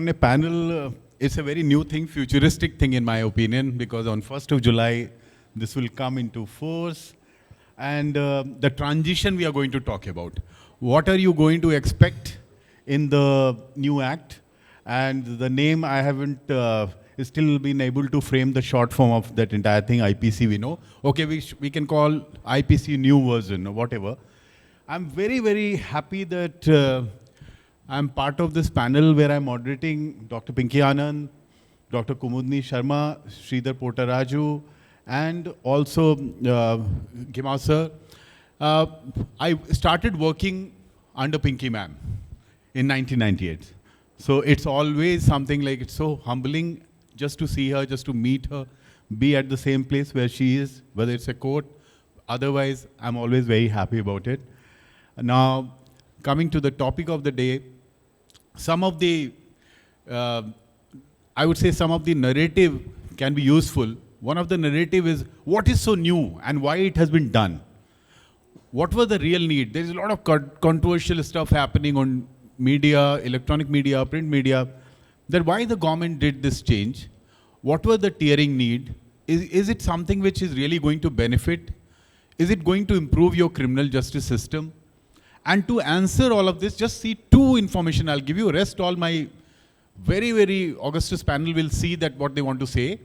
a panel, it's a very new thing, futuristic thing in my opinion, because on 1st of July, this will come into force. And the transition we are going to talk about. What are you going to expect in the new act? And the name I haven't still been able to frame the short form of that entire thing, IPC we know. Okay, we can call IPC new version or whatever. I'm very, very happy that I'm part of this panel where I'm moderating Dr. Pinky Anand, Dr. Kumudini Sharma, Sridhar Potaraju, and also Gemawat sir. I started working under Pinky ma'am in 1998. So it's always something like, it's so humbling just to see her, just to meet her, be at the same place where she is, whether it's a court. Otherwise, I'm always very happy about it. Now, coming to the topic of the day, some of the, I would say some of the narrative can be useful. One of the narrative is what is so new and why it has been done. What was the real need? There is a lot of controversial stuff happening on media, electronic media, print media, that why the government did this change. What was the tiering need? Is it something which is really going to benefit? Is it going to improve your criminal justice system? And to answer all of this, just see two information I'll give you. Rest all my very, very Augustus panel will see that what they want to say.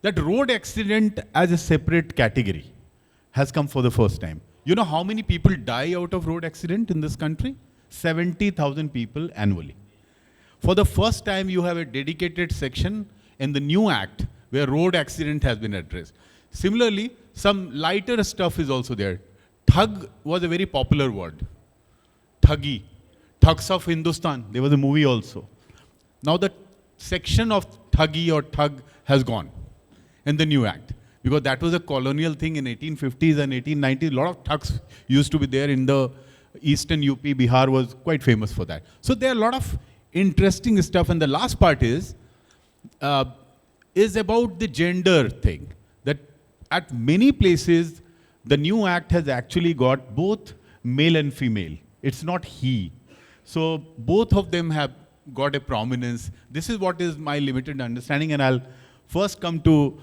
That road accident as a separate category has come for the first time. You know how many people die out of road accident in this country? 70,000 people annually. For the first time, you have a dedicated section in the new act where road accident has been addressed. Similarly, some lighter stuff is also there. Thug was a very popular word. Thuggy. Thugs of Hindustan. There was a movie also. Now the section of thuggy or thug has gone in the new act. Because that was a colonial thing in 1850s and 1890s. A lot of thugs used to be there in the eastern UP. Bihar was quite famous for that. So there are a lot of interesting stuff. And the last part is about the gender thing. That at many places, the new act has actually got both male and female. It's not he. So both of them have got a prominence. This is what is my limited understanding. And I'll first come to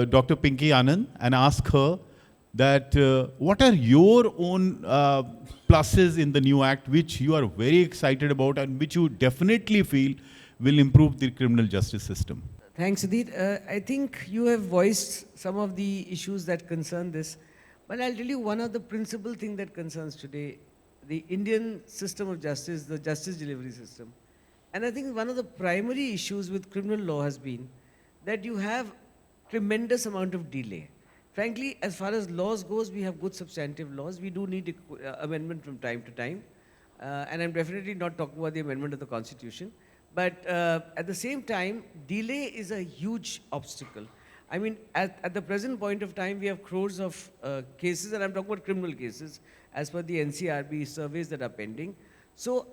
Dr. Pinky Anand and ask her that what are your own pluses in the new act which you are very excited about and which you definitely feel will improve the criminal justice system? Thanks, Sudhir. I think you have voiced some of the issues that concern this. But I'll tell you one of the principal things that concerns today, the Indian system of justice, the justice delivery system. And I think one of the primary issues with criminal law has been that you have tremendous amount of delay. Frankly, as far as laws goes, we have good substantive laws. We do need amendment from time to time. And I'm definitely not talking about the amendment of the Constitution. But at the same time, delay is a huge obstacle. I mean, at the present point of time, we have crores of cases, and I'm talking about criminal cases, as per the NCRB surveys that are pending. So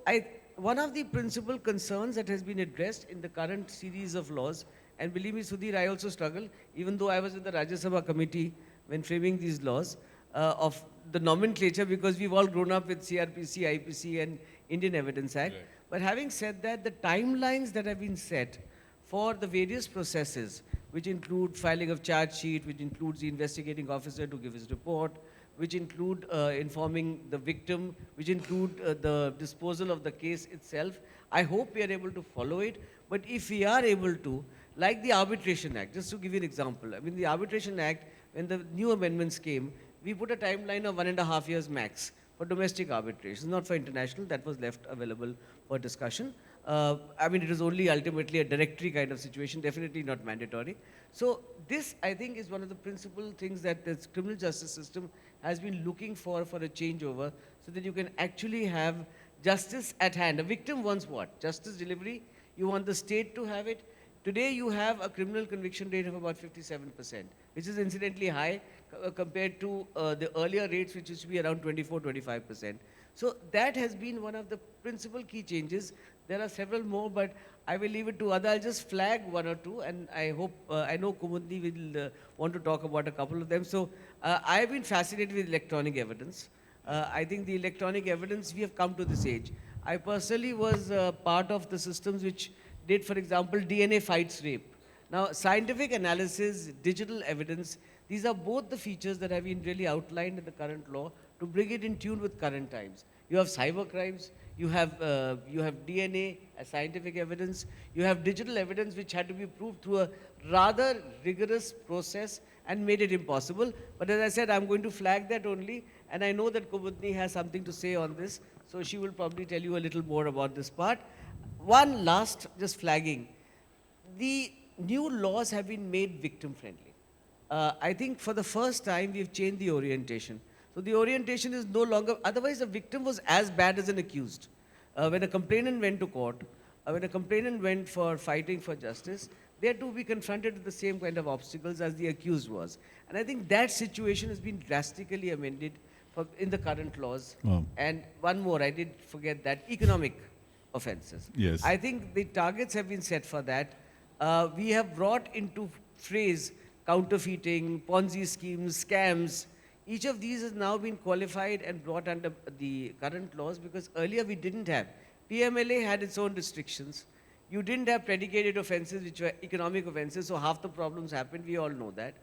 one of the principal concerns that has been addressed in the current series of laws, and believe me, Sudhir, I also struggle, even though I was in the Rajya Sabha committee when framing these laws, of the nomenclature, because we've all grown up with CRPC, IPC, and Indian Evidence Act. Right. But having said that, the timelines that have been set for the various processes, which include filing of charge sheet, which includes the investigating officer to give his report, which include informing the victim, which include the disposal of the case itself. I hope we are able to follow it, but if we are able to, like the Arbitration Act, just to give you an example, I mean the Arbitration Act, when the new amendments came, we put a timeline of 1.5 years max for domestic arbitration, not for international, that was left available for discussion. I mean, it was only ultimately a directory kind of situation, definitely not mandatory. So this, I think, is one of the principal things that the criminal justice system has been looking for a changeover, so that you can actually have justice at hand. A victim wants what? Justice delivery. You want the state to have it. Today you have a criminal conviction rate of about 57%, which is incidentally high compared to the earlier rates, which used to be around 24-25%. So that has been one of the principal key changes. There are several more, but I will leave it to other. I'll just flag one or two, and I hope, I know Kumudini will want to talk about a couple of them. So I've been fascinated with electronic evidence. I think the electronic evidence, we have come to this age. I personally was part of the systems which did, for example, DNA fights rape. Now, scientific analysis, digital evidence, these are both the features that have been really outlined in the current law to bring it in tune with current times. You have cyber crimes, you have DNA as scientific evidence, you have digital evidence which had to be proved through a rather rigorous process and made it impossible. But as I said, I'm going to flag that only, and I know that Kumudini has something to say on this, so she will probably tell you a little more about this part. One last, just flagging. The new laws have been made victim friendly. I think for the first time we've changed the orientation. So the orientation is no longer, otherwise the victim was as bad as an accused. When a complainant went to court, when a complainant went for fighting for justice, they had to be confronted with the same kind of obstacles as the accused was. And I think that situation has been drastically amended in the current laws. Wow. And one more, I did forget that, economic offenses. Yes. I think the targets have been set for that. We have brought into phrase counterfeiting, Ponzi schemes, scams. Each of these has now been qualified and brought under the current laws because earlier we didn't have. PMLA had its own restrictions. You didn't have predicated offenses which were economic offenses, so half the problems happened, we all know that.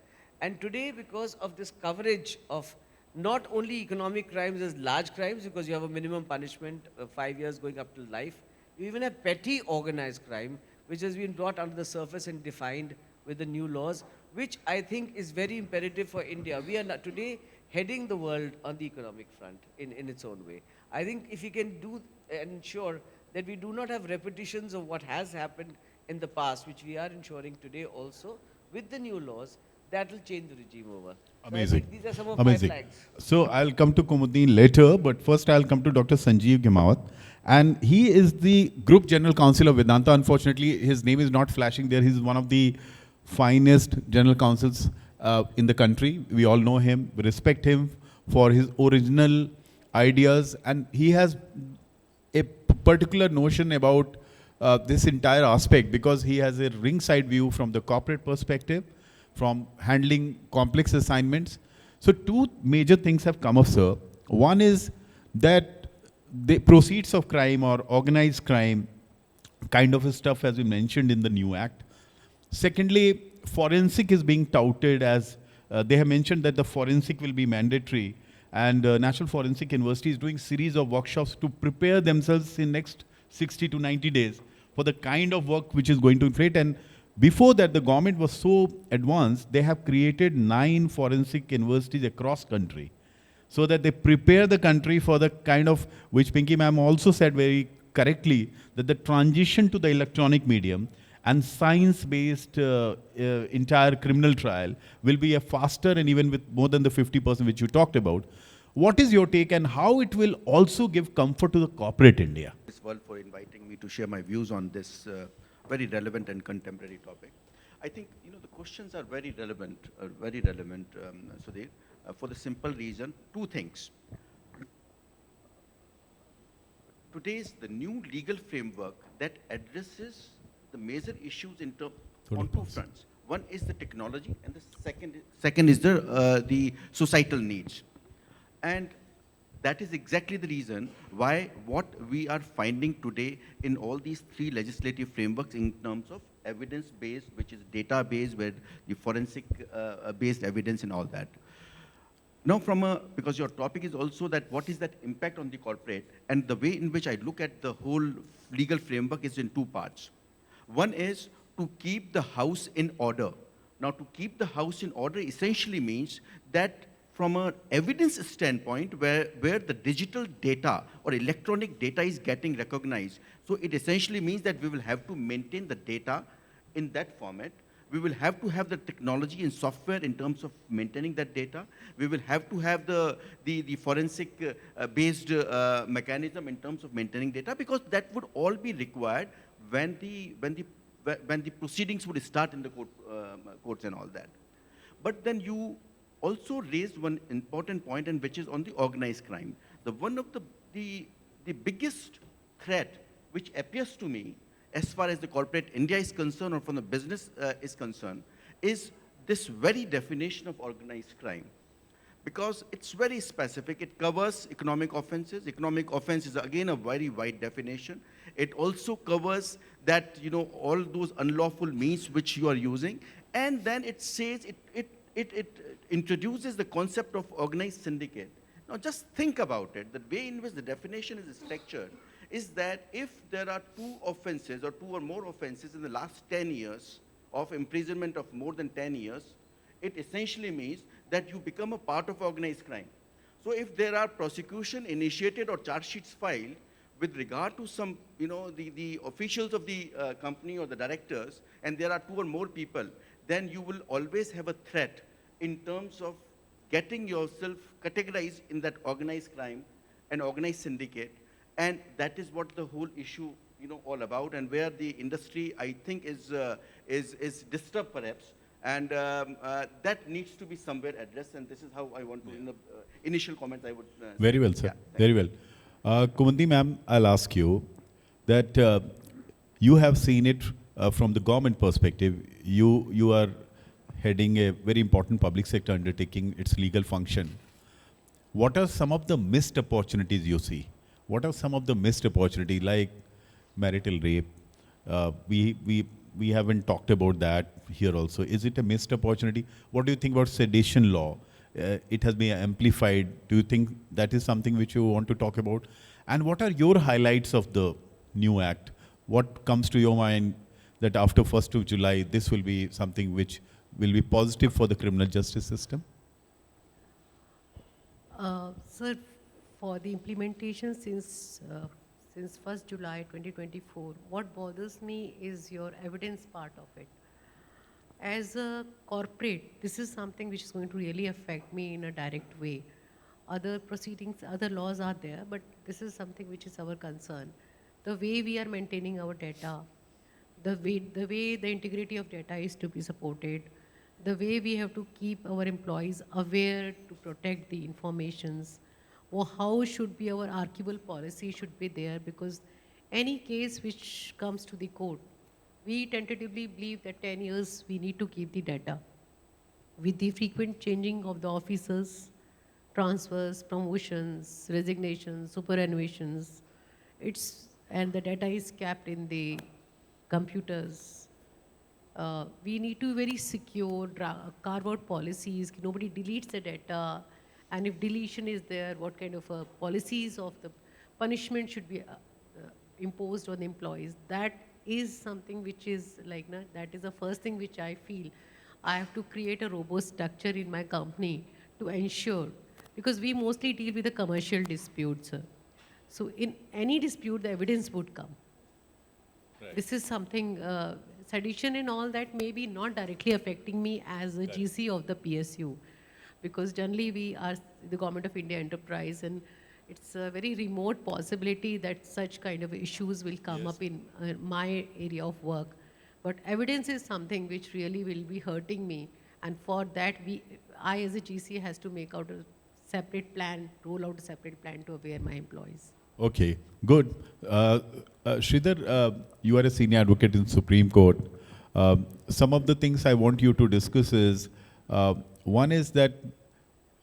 And today, because of this coverage of not only economic crimes as large crimes, because you have a minimum punishment of 5 years going up to life, you even have petty organized crime, which has been brought under the surface and defined with the new laws, which I think is very imperative for India. We are today heading the world on the economic front in its own way. I think if we can do ensure that we do not have repetitions of what has happened in the past, which we are ensuring today also, with the new laws, that will change the regime over. Amazing. So I think these are some of Amazing. my flags. So I'll come to Kumudini later, but first I'll come to Dr. Sanjeev Gemawat. And he is the Group General Counsel of Vedanta. Unfortunately, his name is not flashing there. He's one of the finest general counsels in the country. We all know him. We respect him for his original ideas. And he has a particular notion about this entire aspect because he has a ringside view from the corporate perspective, from handling complex assignments. So two major things have come up, sir. One is that the proceeds of crime or organized crime kind of stuff has been mentioned in the new act. Secondly, forensic is being touted as, they have mentioned that the forensic will be mandatory, and National Forensic University is doing series of workshops to prepare themselves in next 60 to 90 days for the kind of work which is going to inflate. And before that, the government was so advanced, they have created 9 forensic universities across country, so that they prepare the country for the kind of, which Pinky ma'am also said very correctly, that the transition to the electronic medium and science-based entire criminal trial will be a faster and even with more than the 50% which you talked about. What is your take and how it will also give comfort to the corporate India? As well for inviting me to share my views on this very relevant and contemporary topic. I think, the questions are very relevant, Sudhir, for the simple reason, two things. Today's the new legal framework that addresses the major issues on two fronts. One is the technology, and the second is the societal needs. And that is exactly the reason why what we are finding today in all these 3 legislative frameworks in terms of evidence-based, which is data-based, where the forensic-based evidence and all that. Now, because your topic is also that what is that impact on the corporate, and the way in which I look at the whole legal framework is in 2 parts. One is to keep the house in order. Now, to keep the house in order essentially means that from an evidence standpoint, where the digital data or electronic data is getting recognized, so it essentially means that we will have to maintain the data in that format. We will have to have the technology and software in terms of maintaining that data. We will have to have the forensic-based mechanism in terms of maintaining data, because that would all be required when the proceedings would start in the courts and all that. But then you also raised one important point, and which is on the organized crime. One of the biggest threat which appears to me as far as the corporate India is concerned, or from the business is concerned, is this very definition of organized crime. because it's very specific. It covers economic offenses. Economic offense is again a very wide definition. It also covers that, all those unlawful means which you are using. And then it says, it introduces the concept of organized syndicate. Now just think about it. The way in which the definition is structured is that if there are two offenses or two or more offenses in the last 10 years of imprisonment of more than 10 years, it essentially means that you become a part of organized crime. So if there are prosecution initiated or charge sheets filed with regard to some, the officials of the company or the directors, and there are two or more people, then you will always have a threat in terms of getting yourself categorized in that organized crime and organized syndicate. And that is what the whole issue, all about, and where the industry, I think, is disturbed perhaps. And that needs to be somewhere addressed, and this is how I want to, in the initial comments, I would Very well, sir. Very well. Kumudini ma'am, I'll ask you that you have seen it from the government perspective. You are heading a very important public sector undertaking, its legal function. What are some of the missed opportunities you see? What are some of the missed opportunities, like marital rape? We haven't talked about that here also. Is it a missed opportunity? What do you think about sedition law? It has been amplified. Do you think that is something which you want to talk about? And what are your highlights of the new act? What comes to your mind that after 1st of July, this will be something which will be positive for the criminal justice system? Sir, for the implementation since 1st July 2024, what bothers me is your evidence part of it. As a corporate, this is something which is going to really affect me in a direct way. Other proceedings, other laws are there, but this is something which is our concern. The way we are maintaining our data, the way the integrity of data is to be supported, the way we have to keep our employees aware to protect the informations, or how should be our archival policy should be there, because any case which comes to the court, we tentatively believe that 10 years we need to keep the data. With the frequent changing of the officers, transfers, promotions, resignations, superannuations, and the data is kept in the computers. We need to be very secure, carve out policies, nobody deletes the data, and if deletion is there, what kind of policies of the punishment should be imposed on the employees. That is something which is like, that is the first thing which I feel. I have to create a robust structure in my company to ensure, because we mostly deal with the commercial disputes, sir. So in any dispute, the evidence would come. Right. This is something, sedition and all that may be not directly affecting me as a GC of the PSU, because generally we are the Government of India enterprise, and it's a very remote possibility that such kind of issues will come up in my area of work. But evidence is something which really will be hurting me, and for that I as a GC has to make out a separate plan, roll out a separate plan to aware my employees. Okay, good. Sridhar, you are a senior advocate in Supreme Court. Some of the things I want you to discuss is, one is that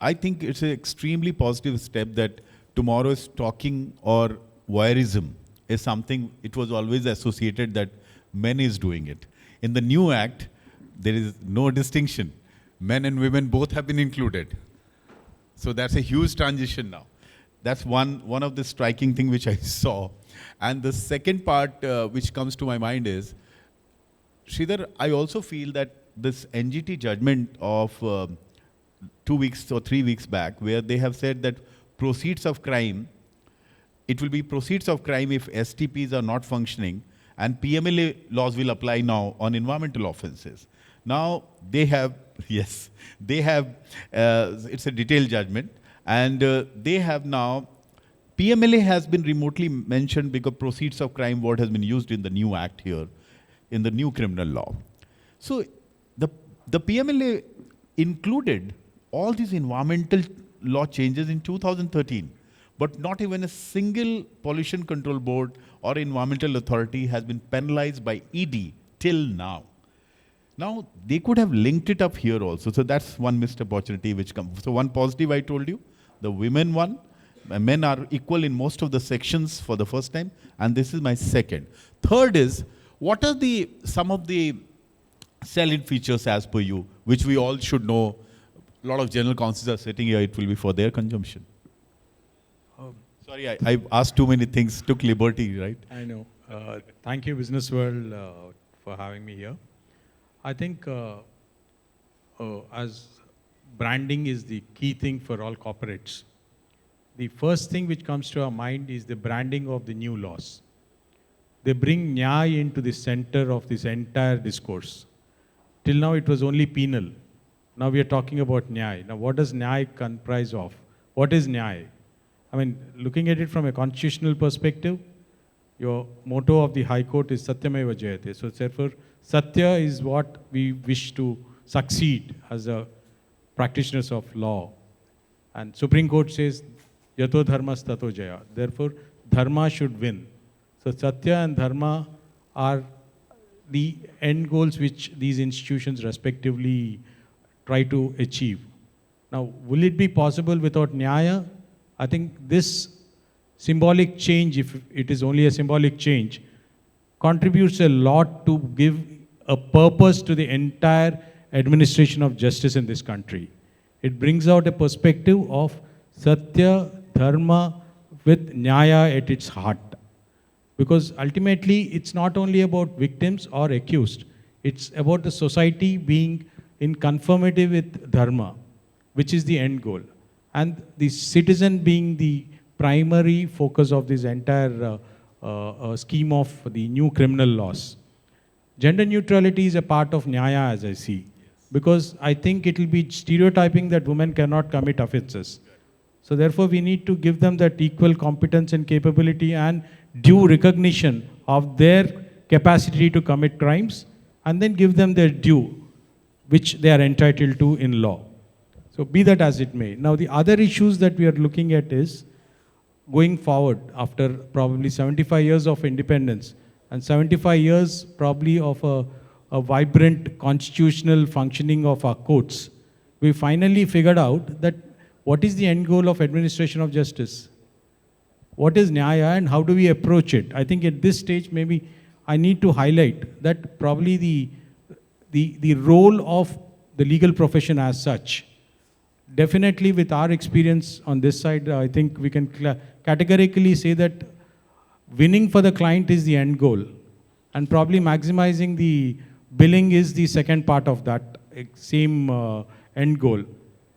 I think it's an extremely positive step that tomorrow's stalking or voyeurism is something, it was always associated that men is doing it. In the new act, there is no distinction. Men and women both have been included. So that's a huge transition now. That's one of the striking thing which I saw. And the second part which comes to my mind is, Sridhar, I also feel that this NGT judgment of 2 weeks or 3 weeks back, where they have said that proceeds of crime, it will be proceeds of crime if STPs are not functioning, and PMLA laws will apply now on environmental offenses. Now they have, it's a detailed judgment, and they have now, PMLA has been remotely mentioned because proceeds of crime word has been used in the new act here, in the new criminal law. So the PMLA included all these environmental law changes in 2013, but not even a single pollution control board or environmental authority has been penalized by ED till now. Now, they could have linked it up here also. So that's one missed opportunity which comes. So one positive I told you, the women one, men are equal in most of the sections for the first time. And this is my second. Third is, what are some of the salient features as per you, which we all should know? A lot of general counsels are sitting here, it will be for their consumption. Sorry, I asked too many things, took liberty, right? I know. Thank you, Business World, for having me here. I think as branding is the key thing for all corporates, the first thing which comes to our mind is the branding of the new laws. They bring Nyaya into the center of this entire discourse. Till now it was only penal. Now we are talking about Nyaya. Now what does Nyaya comprise of? What is Nyaya? I mean, looking at it from a constitutional perspective, your motto of the High Court is Satyameva Jayate. So therefore, Satya is what we wish to succeed as a practitioners of law. And Supreme Court says, Yato Dharmas Tato Jaya. Therefore, Dharma should win. So Satya and Dharma are the end goals which these institutions respectively try to achieve. Now, will it be possible without Nyaya? I think this symbolic change, if it is only a symbolic change, contributes a lot to give a purpose to the entire administration of justice in this country. It brings out a perspective of Satya, Dharma with Nyaya at its heart. Because ultimately, it's not only about victims or accused. It's about the society being in conformity with Dharma, which is the end goal. And the citizen being the primary focus of this entire scheme of the new criminal laws. Gender neutrality is a part of Nyaya, as I see, because I think it will be stereotyping that women cannot commit offences. So therefore, we need to give them that equal competence and capability and due recognition of their capacity to commit crimes, and then give them their due, which they are entitled to in law. So be that as it may. Now, the other issues that we are looking at is going forward after probably 75 years of independence and 75 years probably of a vibrant constitutional functioning of our courts, we finally figured out that what is the end goal of administration of justice? What is Nyaya and how do we approach it? I think at this stage, maybe I need to highlight that probably the role of the legal profession as such. Definitely with our experience on this side, I think we can categorically say that winning for the client is the end goal. And probably maximizing the billing is the second part of that same end goal.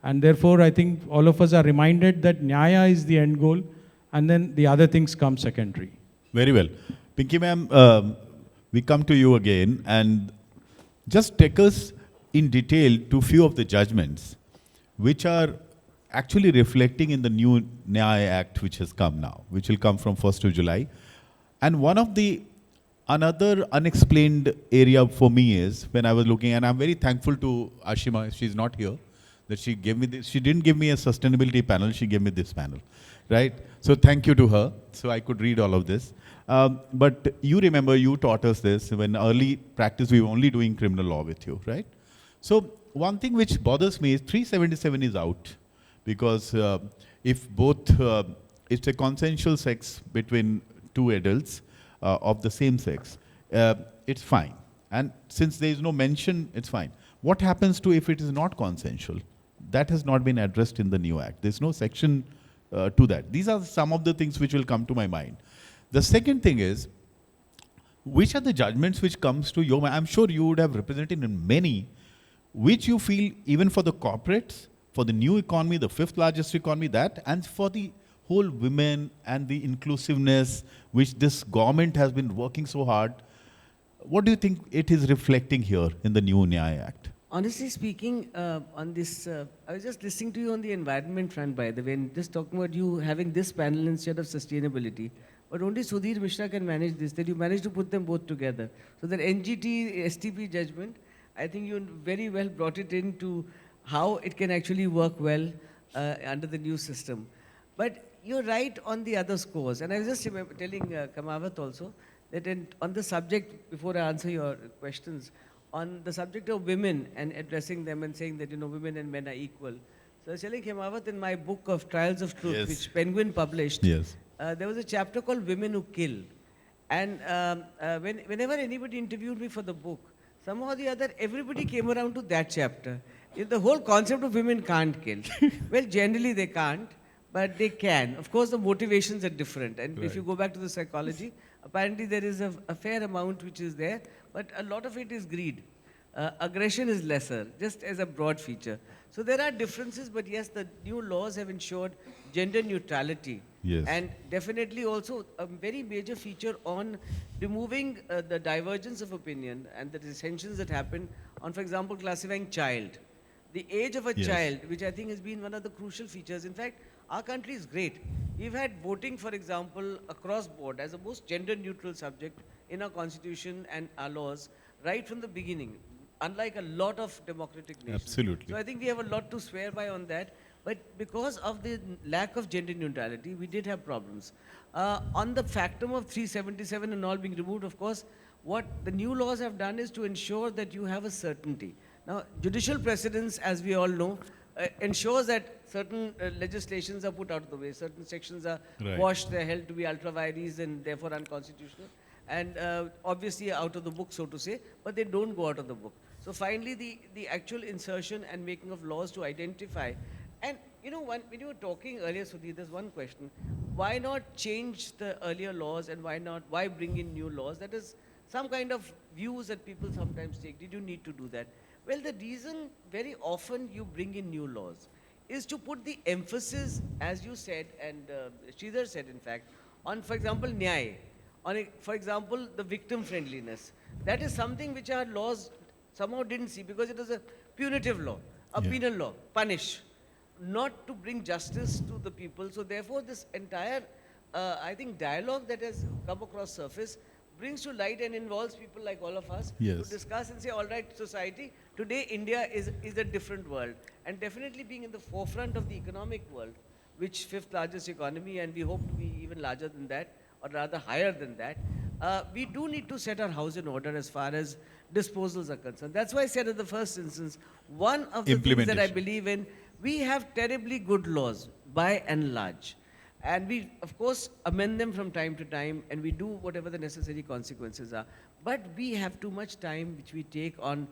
And therefore, I think all of us are reminded that Nyaya is the end goal and then the other things come secondary. Very well. Pinky ma'am, we come to you again and just take us in detail to few of the judgments which are actually reflecting in the new Nyaya Act which has come now, which will come from 1st of July. And another unexplained area for me is when I was looking, and I'm very thankful to Ashima, she's not here, that she gave me this. She didn't give me a sustainability panel, she gave me this panel, right? So thank you to her, so I could read all of this. But you remember, you taught us this when early practice, we were only doing criminal law with you, right? So one thing which bothers me is 377 is out because if both, it's a consensual sex between two adults of the same sex, it's fine. And since there is no mention, it's fine. What happens to if it is not consensual? That has not been addressed in the new act. There's no section to that. These are some of the things which will come to my mind. The second thing is, which are the judgments which comes to your mind? I'm sure you would have represented in many, which you feel even for the corporates, for the new economy, the fifth largest economy, that, and for the whole women and the inclusiveness which this government has been working so hard. What do you think it is reflecting here in the new Nyaya Act? Honestly speaking, on this, I was just listening to you on the environment front, by the way, and just talking about you having this panel instead of sustainability. But only Sudhir Mishra can manage this, that you managed to put them both together. So that NGT, STP judgment, I think you very well brought it into how it can actually work well under the new system. But you're right on the other scores. And I was just telling Gemawat also that on the subject, before I answer your questions, on the subject of women and addressing them and saying that, women and men are equal. So I was telling Gemawat, in my book of Trials of Truth, Yes. which Penguin published, Yes. there was a chapter called Women Who Kill. And whenever anybody interviewed me for the book, somehow or the other, everybody came around to that chapter. The whole concept of women can't kill. Well, generally they can't, but they can. Of course, the motivations are different. And if you go back to the psychology, apparently there is a fair amount which is there, but a lot of it is greed. Aggression is lesser, just as a broad feature. So there are differences, but yes, the new laws have ensured gender neutrality. Yes. And definitely also a very major feature on removing the divergence of opinion and the dissensions that happen on, for example, classifying child. The age of a Yes. child, which I think has been one of the crucial features. In fact, our country is great. We've had voting, for example, across board as a most gender neutral subject in our constitution and our laws right from the beginning, unlike a lot of democratic nations. Absolutely. So I think we have a lot to swear by on that. But because of the lack of gender neutrality, we did have problems. On the factum of 377 and all being removed, of course, what the new laws have done is to ensure that you have a certainty. Now, judicial precedence, as we all know, ensures that certain legislations are put out of the way, certain sections are Right. washed, they're held to be ultra vires and therefore unconstitutional, and obviously out of the book, so to say, but they don't go out of the book. So finally, the actual insertion and making of laws to identify. And when you were talking earlier, Sudhir, there's one question. Why not change the earlier laws and why bring in new laws? That is some kind of views that people sometimes take. Did you need to do that? Well, the reason very often you bring in new laws is to put the emphasis, as you said, and Sridhar said, in fact, on, for example, nyay, for example, the victim friendliness. That is something which our laws somehow didn't see because it was a punitive law, a penal law, punish, not to bring justice to the people. So therefore, this entire, I think, dialogue that has come across surface brings to light and involves people like all of us Yes. to discuss and say, all right, society, today India is a different world. And definitely being in the forefront of the economic world, which fifth largest economy, and we hope to be even larger than that, or rather higher than that, we do need to set our house in order as far as disposals are concerned. That's why I said in the first instance, one of the things that I Implementation. believe in, we have terribly good laws by and large. And we, of course, amend them from time to time, and we do whatever the necessary consequences are. But we have too much time which we take on,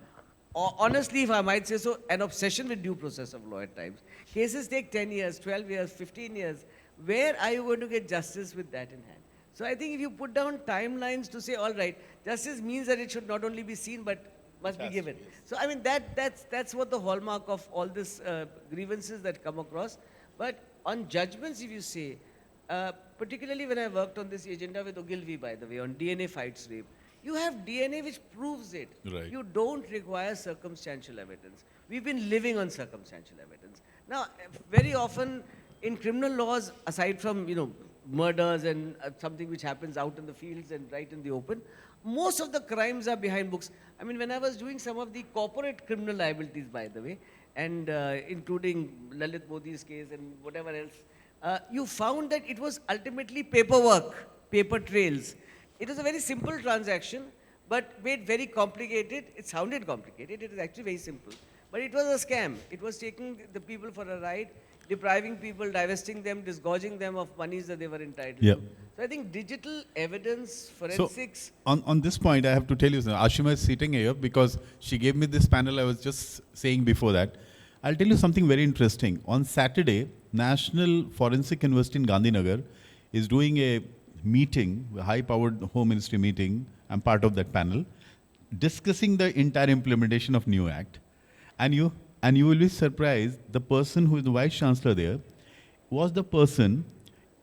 honestly, if I might say so, an obsession with due process of law at times. Cases take 10 years, 12 years, 15 years. Where are you going to get justice with that in hand? So I think if you put down timelines to say, all right, justice means that it should not only be seen, but must be given. So I mean, that's what the hallmark of all this grievances that come across. But on judgments, if you say, particularly when I worked on this agenda with Ogilvy, by the way, on DNA fights rape, you have DNA which proves it. Right. You don't require circumstantial evidence. We've been living on circumstantial evidence. Now, very often in criminal laws, aside from, murders and something which happens out in the fields and right in the open, most of the crimes are behind books. I mean, when I was doing some of the corporate criminal liabilities, by the way, and including Lalit Modi's case and whatever else, you found that it was ultimately paperwork, paper trails. It was a very simple transaction, but made very complicated. It sounded complicated. It is actually very simple. But it was a scam. It was taking the people for a ride, depriving people, divesting them, disgorging them of monies that they were entitled Yeah. to. So I think digital evidence, So, forensics, on this point, I have to tell you something. Ashima is sitting here because she gave me this panel I was just saying before that. I'll tell you something very interesting. On Saturday, National Forensic University in Gandhinagar is doing a meeting, a high-powered Home Ministry meeting. I'm part of that panel, discussing the entire implementation of new Act. And you will be surprised, the person who is the Vice Chancellor there was the person.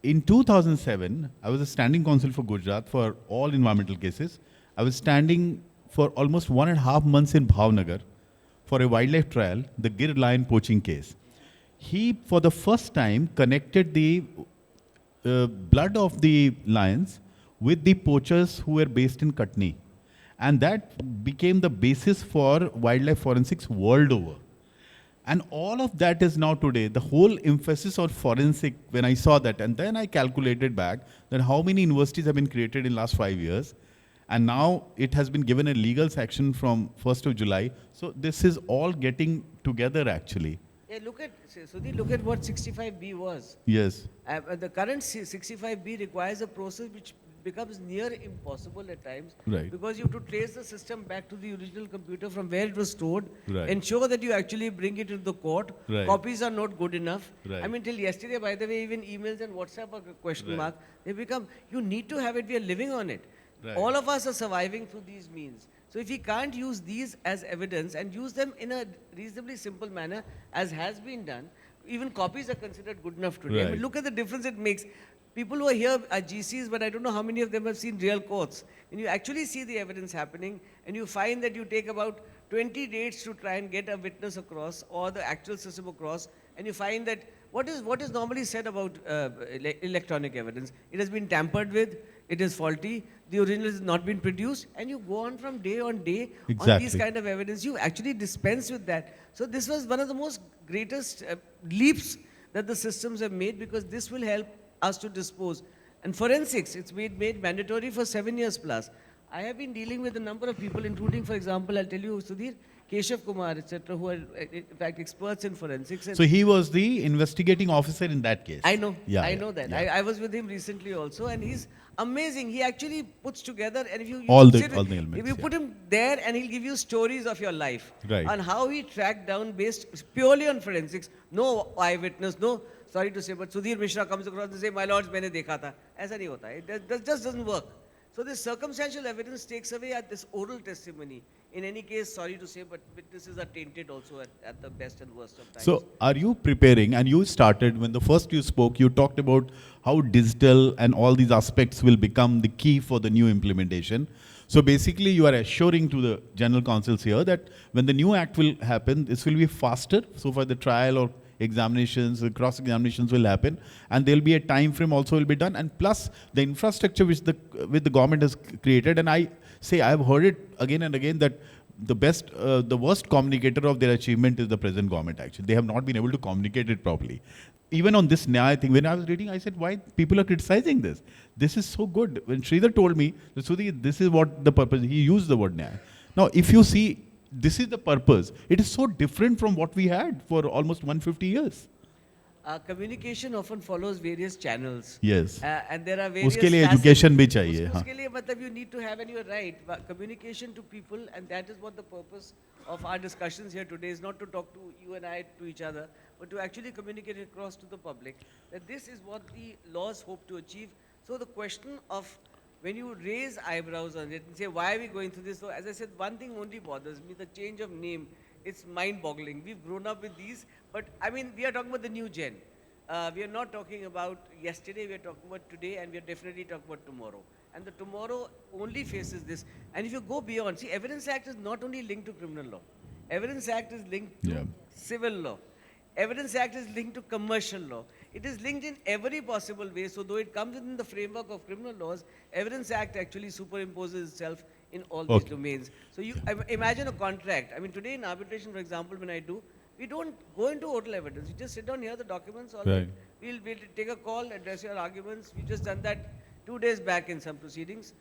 In 2007, I was a standing counsel for Gujarat for all environmental cases. I was standing for almost 1.5 months in Bhavnagar for a wildlife trial, the Gir lion poaching case. He, for the first time, connected the blood of the lions with the poachers who were based in Katni. And that became the basis for wildlife forensics world over. And all of that is now today, the whole emphasis on forensic, when I saw that, and then I calculated back that how many universities have been created in last 5 years, And now it has been given a legal sanction from 1st of July. So this is all getting together actually. Yeah, Sudhir, look at what 65B was. Yes. The current 65B requires a process which becomes near impossible at times. Right. Because you have to trace the system back to the original computer from where it was stored, Right. ensure that you actually bring it to the court. Right. Copies are not good enough. Right. I mean, till yesterday, by the way, even emails and WhatsApp are a question Right. mark. They become, you need to have it, we are living on it. Right. All of us are surviving through these means. So if we can't use these as evidence and use them in a reasonably simple manner, as has been done, even copies are considered good enough today. I Right. mean, look at the difference it makes. People who are here are GCs, but I don't know how many of them have seen real courts. When you actually see the evidence happening, and you find that you take about 20 days to try and get a witness across, or the actual system across, and you find that what is normally said about electronic evidence? It has been tampered with, it is faulty, the original has not been produced, and you go on from day on day on these Exactly. kind of evidence. You actually dispense with that. So this was one of the most greatest leaps that the systems have made, because this will help us to dispose. And forensics, it's made mandatory for 7 years plus. I have been dealing with a number of people, including, for example, I'll tell you, Sudhir, Keshav Kumar, etc., who are, in fact, experts in forensics. And So he was the investigating officer in that case. I know, Yeah, I yeah, know that. yeah. I was with him recently also, and he's amazing. He actually puts together, and if you All the sit with- elements, if you yeah. put him there, and he'll give you stories of your life, Right. on how he tracked down based purely on forensics. No eyewitness, no. Sorry to say, but Sudhir Mishra comes across and say, "My lords, मैंने देखा था." ऐसा नहीं होता. It just doesn't work. So this circumstantial evidence takes away at this oral testimony. In any case, sorry to say, but witnesses are tainted also at the best and worst of times. So are you preparing, and you started, when the first you spoke, you talked about how digital and all these aspects will become the key for the new implementation. So basically you are assuring to the general counsels here that when the new act will happen, this will be faster. So for the trial or examinations, cross examinations will happen, and there will be a time frame also will be done, and plus the infrastructure which the government has created. And I say, I have heard it again and again that the worst communicator of their achievement is the present government. Actually, they have not been able to communicate it properly. Even on this Nyaya thing, when I was reading, I said, why people are criticizing this? This is so good. When Sridhar told me, Sudhir, this is what the purpose, he used the word Nyaya. Now, if you see, this is the purpose. It is so different from what we had for almost 150 years. Communication often follows various channels. Yes. And there are various उसके लिए facets. education भी चाहिए, हाँ. उसके लिए मतलब you need to have, and you're right, communication to people, and that is what the purpose of our discussions here today is, not to talk to you and I to each other, but to actually communicate across to the public that this is what the laws hope to achieve. So the question of when you raise eyebrows on it and say, why are we going through this? So as I said, one thing only bothers me, the change of name. It's mind-boggling. We've grown up with these, but I mean, we are talking about the new gen. We are not talking about yesterday, we are talking about today, and we are definitely talking about tomorrow. And the tomorrow only faces this. And if you go beyond, see, Evidence Act is not only linked to criminal law. Evidence Act is linked to Yeah. civil law. Evidence Act is linked to commercial law. It is linked in every possible way. So though it comes within the framework of criminal laws, Evidence Act actually superimposes itself in all these Okay. domains. So you imagine a contract. I mean, today in arbitration, for example, when I do, we don't go into oral evidence. We just sit down here, the documents, all Right. that. We'll take a call, address your arguments. We just done that 2 days back in some proceedings.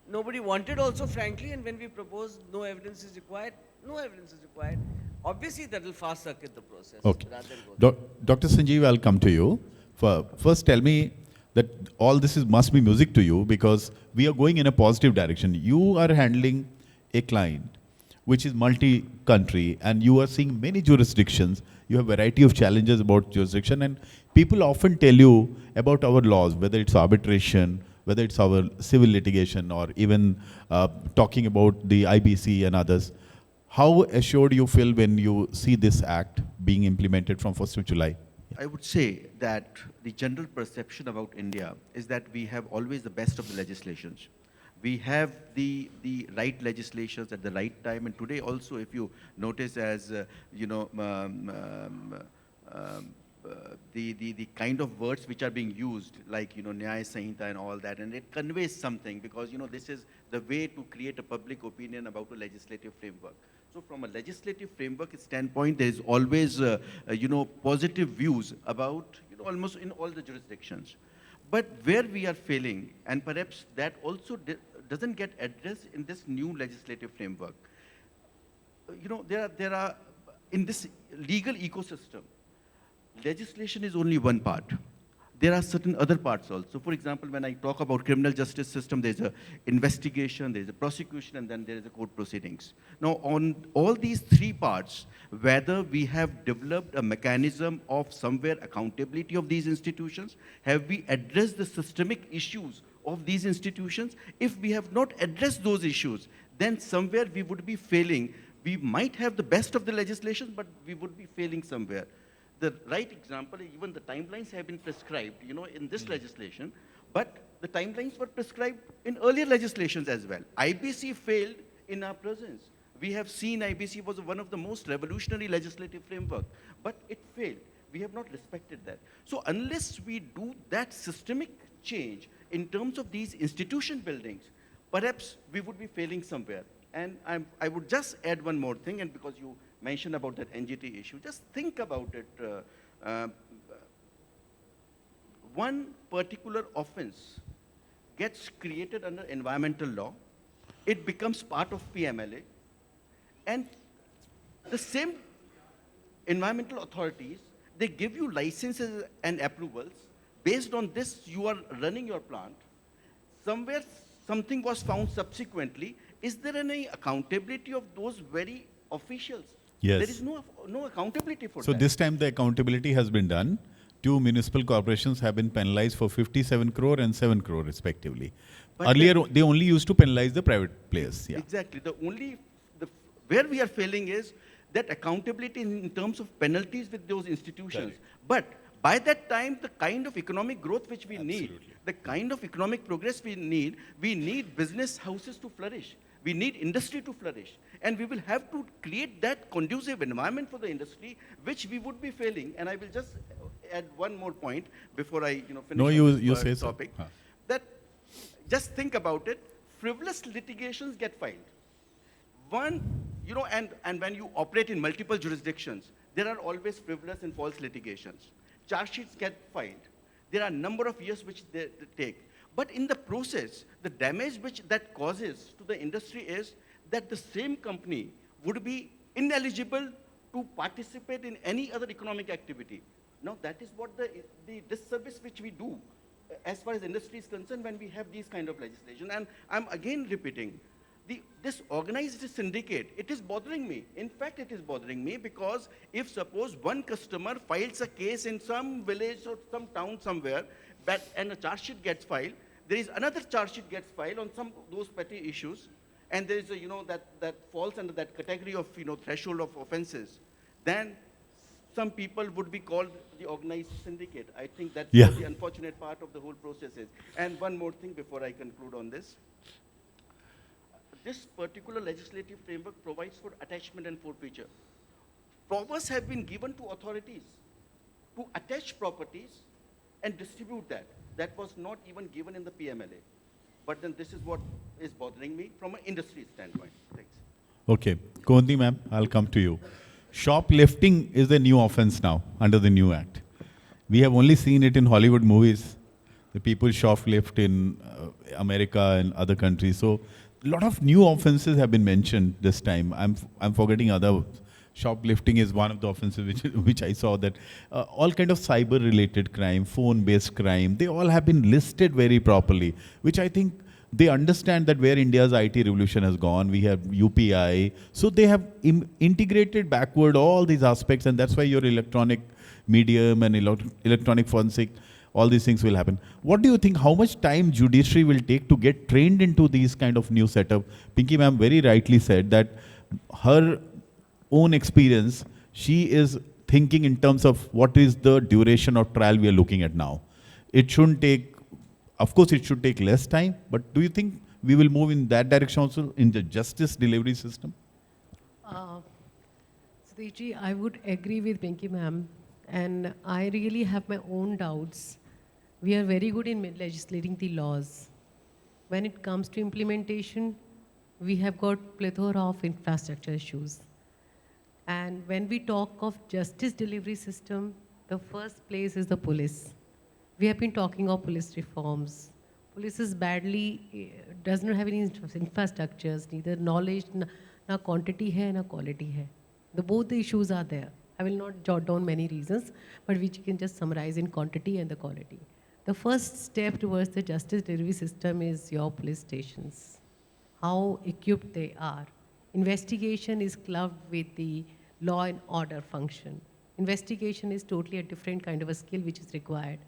Nobody wanted also, frankly, and when we proposed no evidence is required, no evidence is required. Obviously, that will fast circuit the process. Okay. Rather than go Dr. Sanjeev, I'll come to you. First, tell me that all this must be music to you, because we are going in a positive direction. You are handling a client which is multi-country, and you are seeing many jurisdictions. You have a variety of challenges about jurisdiction, and people often tell you about our laws, whether it's arbitration, whether it's our civil litigation, or even talking about the IBC and others. How assured you feel when you see this act being implemented from 1st of July? I would say that the general perception about India is that we have always the best of the legislations. We have the right legislations at the right time, and today also, if you notice, as the kind of words which are being used, like Nyaya Sanhita and all that, and it conveys something, because this is the way to create a public opinion about a legislative framework. So from a legislative framework standpoint, there is always positive views about almost in all the jurisdictions. But where we are failing, and perhaps that also doesn't get addressed in this new legislative framework. There are, in this legal ecosystem, legislation is only one part. There are certain other parts also. For example, when I talk about criminal justice system, there's a investigation, there's a prosecution, and then there is a court proceedings. Now, on all these three parts, whether we have developed a mechanism of somewhere accountability of these institutions, have we addressed the systemic issues of these institutions? If we have not addressed those issues, then somewhere we would be failing. We might have the best of the legislation, but we would be failing somewhere. The right example, even the timelines have been prescribed, in this legislation, but the timelines were prescribed in earlier legislations as well. IBC failed in our presence. We have seen IBC was one of the most revolutionary legislative framework, but it failed. We have not respected that. So unless we do that systemic change in terms of these institution buildings, perhaps we would be failing somewhere. And I would just add one more thing, and because you mentioned about that NGT issue, just think about it. One particular offense gets created under environmental law, it becomes part of PMLA, and the same environmental authorities, they give you licenses and approvals. Based on this, you are running your plant. Somewhere, something was found subsequently. Is there any accountability of those very officials? Yes. There is no accountability for So that. this time the accountability has been done. 2 municipal corporations have been penalized for 57 crore and 7 crore respectively. But Earlier, they only used to penalize the private players. Yeah. Exactly. Where we are failing is that accountability in terms of penalties with those institutions. Correct. But by that time, the kind of economic growth which we need, the kind of economic progress we need business houses to flourish. We need industry to flourish. And we will have to create that conducive environment for the industry, which we would be failing. And I will just add one more point before I finish No, on you this say so. topic. Huh. That, just think about it, frivolous litigations get filed. One, and when you operate in multiple jurisdictions, there are always frivolous and false litigations. Charge sheets get filed. There are a number of years which they take. But in the process, the damage which that causes to the industry is that the same company would be ineligible to participate in any other economic activity. Now, that is what the disservice which we do as far as industry is concerned when we have these kind of legislation. And I'm again repeating, this organized syndicate, it is bothering me. In fact, it is bothering me because if suppose one customer files a case in some village or some town somewhere, and a charge sheet gets filed, there is another charge sheet gets filed on some those petty issues, and there is that falls under that category of threshold of offenses, then some people would be called the organized syndicate. I think that's what the unfortunate part of the whole process is. And one more thing before I conclude on this. This particular legislative framework provides for attachment and forfeiture. Powers have been given to authorities to attach properties and distribute that. That was not even given in the PMLA. But then this is what is bothering me from an industry standpoint. Thanks. Okay. Kumudini ma'am, I'll come to you. Shoplifting is the new offense now under the new act. We have only seen it in Hollywood movies. The people shoplift in America and other countries. So a lot of new offenses have been mentioned this time. I'm forgetting other. Shoplifting is one of the offenses which I saw that all kind of cyber-related crime, phone-based crime, they all have been listed very properly, which I think they understand that where India's IT revolution has gone, we have UPI, so they have integrated backward all these aspects, and that's why your electronic medium and electronic forensic, all these things will happen. What do you think, how much time judiciary will take to get trained into these kind of new setup? Pinky ma'am very rightly said that her own experience, she is thinking in terms of what is the duration of trial we are looking at now. It shouldn't take, of course it should take less time, but do you think we will move in that direction also in the justice delivery system? Sudhirji, I would agree with Pinky ma'am, and I really have my own doubts. We are very good in legislating the laws. When it comes to implementation, we have got plethora of infrastructure issues. And when we talk of justice delivery system, the first place is the police. We have been talking of police reforms, police is badly, does not have any infrastructures, neither knowledge, na quantity hai, na quality hai. Both the issues are there. I will not jot down many reasons, but which you can just summarize in quantity and the quality. The first step towards the justice delivery system is your police stations, how equipped they are. Investigation is clubbed with the law and order function. Investigation is totally a different kind of a skill which is required.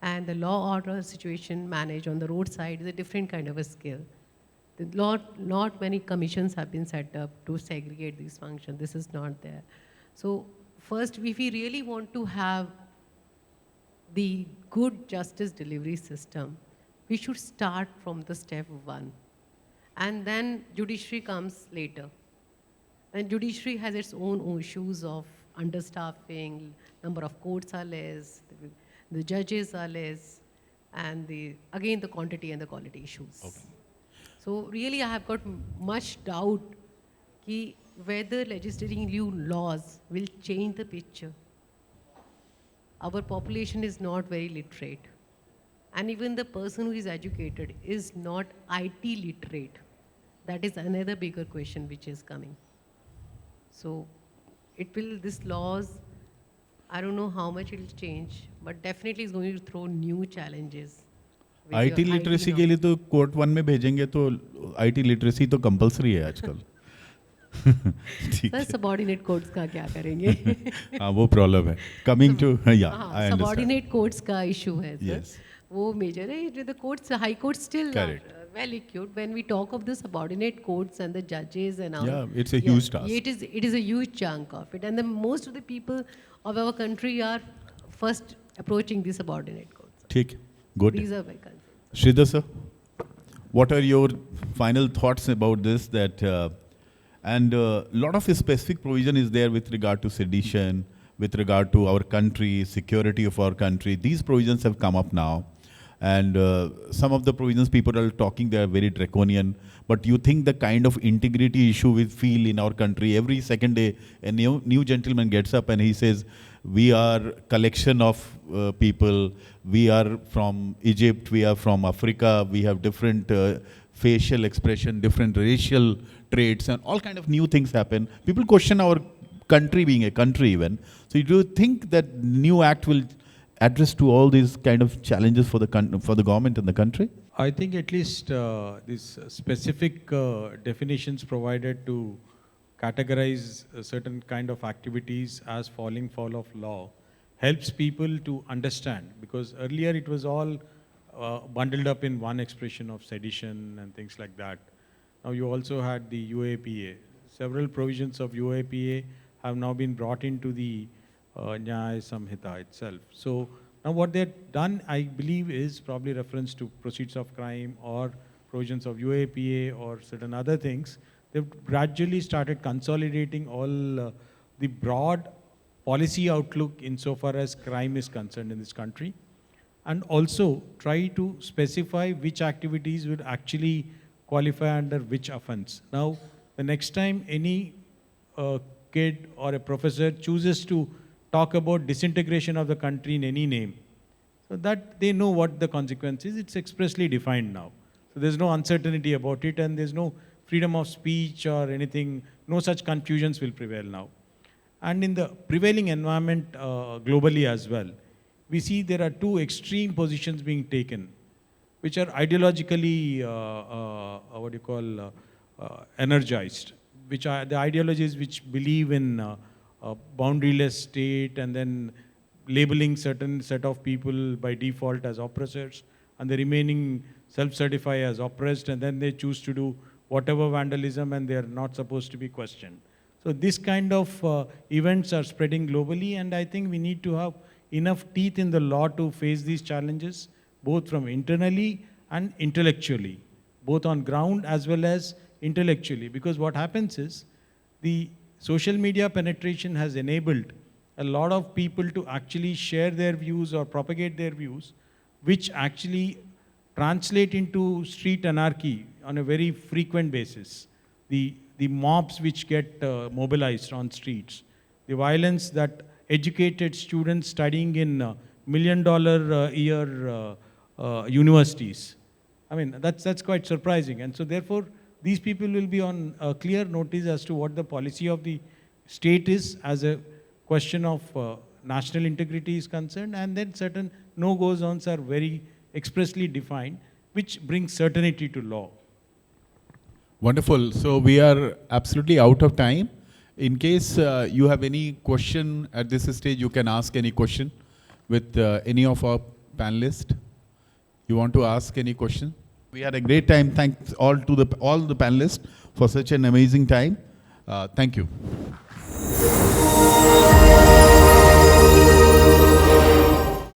And the law order situation managed on the roadside is a different kind of a skill. Not many commissions have been set up to segregate these functions. This is not there. So first, if we really want to have the good justice delivery system, we should start from the step one. And then judiciary comes later. And judiciary has its own issues of understaffing, number of courts are less, the judges are less, and again the quantity and the quality issues. Okay. So really I have got much doubt ki whether legislating new laws will change the picture. Our population is not very literate. And even the person who is educated is not IT literate. That is another bigger question which is coming. So these laws, I don't know how much it will change, but definitely it's going to throw new challenges. with IT your literacy के knowledge. लिए तो court 1 में भेजेंगे तो IT literacy तो compulsory है आजकल. ठीक Sir, है. subordinate courts का क्या करेंगे? हाँ वो प्रॉब्लम है. Coming to yeah, I understand. Subordinate courts का issue है sir. Yes. वो major है. The courts, high courts still are Correct. well equipped. When we talk of the subordinate courts and the judges and all. Yeah, it's a huge task. It is a huge chunk of it. And most of the people of our country are first approaching the subordinate courts. ठीक है. Good. These are my concerns. Sridhar sir, what are your final thoughts about this? And lot of specific provision is there with regard to sedition, with regard to our country, security of our country. These provisions have come up now. And some of the provisions people are talking, they are very draconian. But you think the kind of integrity issue we feel in our country, every second day, a new gentleman gets up and he says, we are collection of people, we are from Egypt, we are from Africa, we have different facial expression, different racial traits, and all kind of new things happen. People question our country being a country even. So do you think that new act will address to all these kind of challenges for the government and the country? I think at least these specific definitions provided to categorize a certain kind of activities as falling foul of law helps people to understand, because earlier it was all bundled up in one expression of sedition and things like that. Now you also had the UAPA. Several provisions of UAPA have now been brought into the Nyaya Samhita itself. So now what they've done, I believe, is probably reference to proceeds of crime or provisions of UAPA or certain other things. They've gradually started consolidating all the broad policy outlook insofar as crime is concerned in this country, and also try to specify which activities would actually qualify under which offense. Now, the next time any kid or a professor chooses to talk about disintegration of the country in any name, so that they know what the consequence is. It's expressly defined now. So there's no uncertainty about it, and there's no freedom of speech or anything. No such confusions will prevail now. And in the prevailing environment globally as well, we see there are two extreme positions being taken, which are ideologically, energized, which are the ideologies which believe in a boundaryless state and then labeling certain set of people by default as oppressors, and the remaining self-certify as oppressed, and then they choose to do whatever vandalism and they are not supposed to be questioned. So this kind of events are spreading globally, and I think we need to have enough teeth in the law to face these challenges, both from internally and intellectually, both on ground as well as intellectually. Because what happens is the social media penetration has enabled a lot of people to actually share their views or propagate their views, which actually translate into street anarchy on a very frequent basis. The mobs which get mobilized on streets, the violence that educated students studying in $1 million a year universities I mean, that's quite surprising. And so therefore, these people will be on a clear notice as to what the policy of the state is as a question of national integrity is concerned, and then certain no-go zones are very expressly defined, which brings certainty to law. Wonderful. So we are absolutely out of time. In case you have any question at this stage, you can ask any question with any of our panelists. You want to ask any question? We had a great time. Thanks all the panelists for such an amazing time. Thank you.